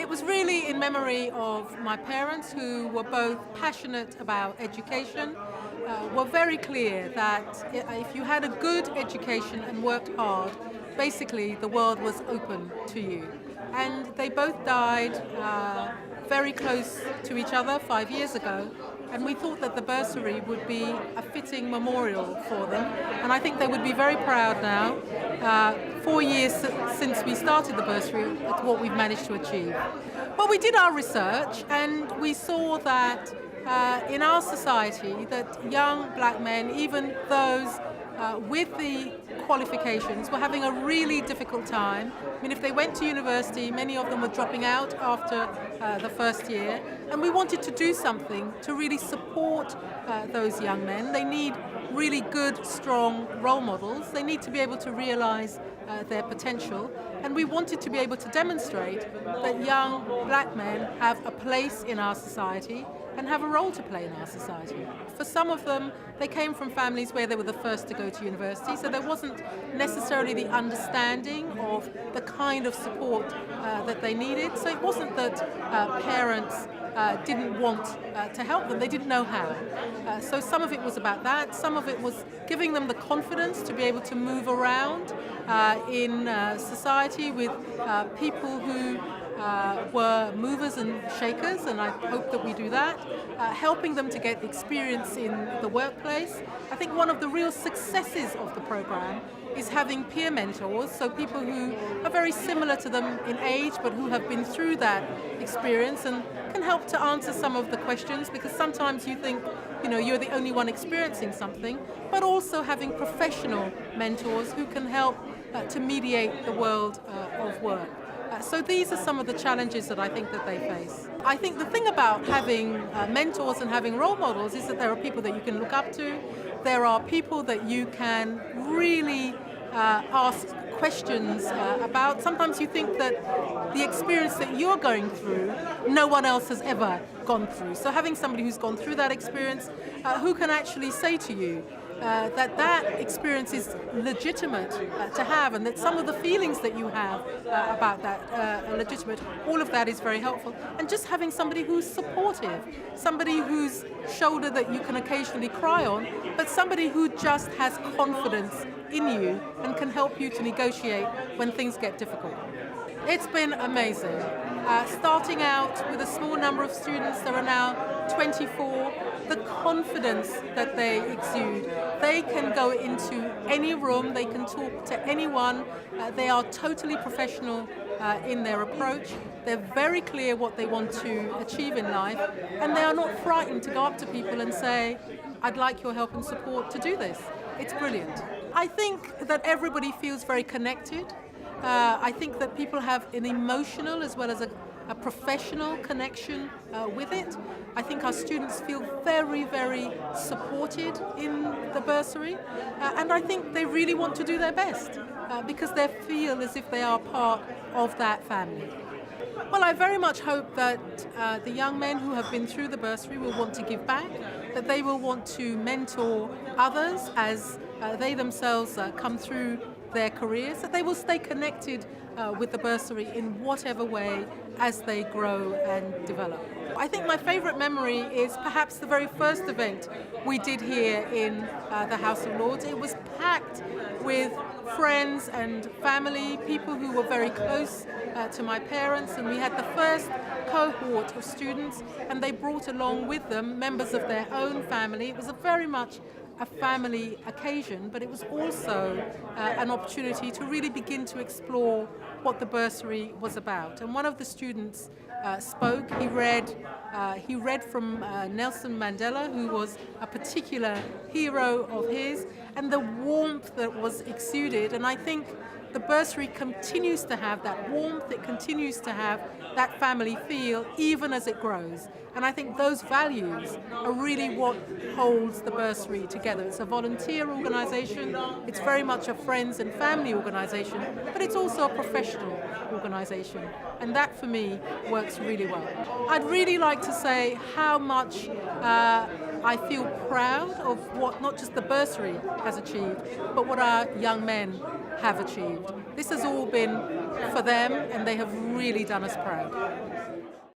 It was really in memory of my parents, who were both passionate about education, were very clear that if you had a good education and worked hard, basically the world was open to you. And they both died very close to each other 5 years ago, and we thought that the bursary would be a fitting memorial for them. And I think they would be very proud now, 4 years since we started the bursary, at what we've managed to achieve. Well, we did our research and we saw that in our society that young black men, even those with the qualifications, were having a really difficult time. I mean, if they went to university, many of them were dropping out after the first year, and we wanted to do something to really support those young men. They need really good, strong role models. They need to be able to realize their potential, and we wanted to be able to demonstrate that young black men have a place in our society and have a role to play in our society. For some of them, they came from families where they were the first to go to university, so there wasn't necessarily the understanding of the kind of support that they needed. So it wasn't that parents didn't want to help them, they didn't know how. So some of it was about that, some of it was giving them the confidence to be able to move around in society with people who were movers and shakers, and I hope that we do that, helping them to get experience in the workplace. I think one of the real successes of the program is having peer mentors, so people who are very similar to them in age but who have been through that experience and can help to answer some of the questions, because sometimes you think, you're the only one experiencing something, but also having professional mentors who can help to mediate the world of work. So these are some of the challenges that I think that they face. I think the thing about having mentors and having role models is that there are people that you can look up to. There are people that you can really ask questions about. Sometimes you think that the experience that you're going through, no one else has ever gone through. So having somebody who's gone through that experience, who can actually say to you, that experience is legitimate to have, and that some of the feelings that you have about that are legitimate. All of that is very helpful. And just having somebody who's supportive, somebody whose shoulder that you can occasionally cry on, but somebody who just has confidence in you and can help you to negotiate when things get difficult. It's been amazing. Starting out with a small number of students, there are now 24. The confidence that they exude. They can go into any room, they can talk to anyone. They are totally professional in their approach. They're very clear what they want to achieve in life, and they are not frightened to go up to people and say, I'd like your help and support to do this. It's brilliant. I think that everybody feels very connected. I think that people have an emotional as well as a professional connection with it. I think our students feel very, very supported in the bursary, and I think they really want to do their best because they feel as if they are part of that family. Well, I very much hope that the young men who have been through the bursary will want to give back, that they will want to mentor others as they themselves come through their careers, that they will stay connected with the bursary in whatever way as they grow and develop. I think my favourite memory is perhaps the very first event we did here in the House of Lords. It was packed with friends and family, people who were very close to my parents, and we had the first cohort of students, and they brought along with them members of their own family. It was very much a family occasion, but it was also an opportunity to really begin to explore what the bursary was about. And one of the students spoke. He read from Nelson Mandela, who was a particular hero of his, and the warmth that was exuded. And I think the bursary continues to have that warmth, it continues to have that family feel even as it grows. And I think those values are really what holds the bursary together. It's a volunteer organisation, it's very much a friends and family organisation, but it's also a professional organisation. And that for me works really well. I'd really like to say how much I feel proud of what not just the bursary has achieved, but what our young men have achieved. This has all been for them, and they have really done us proud.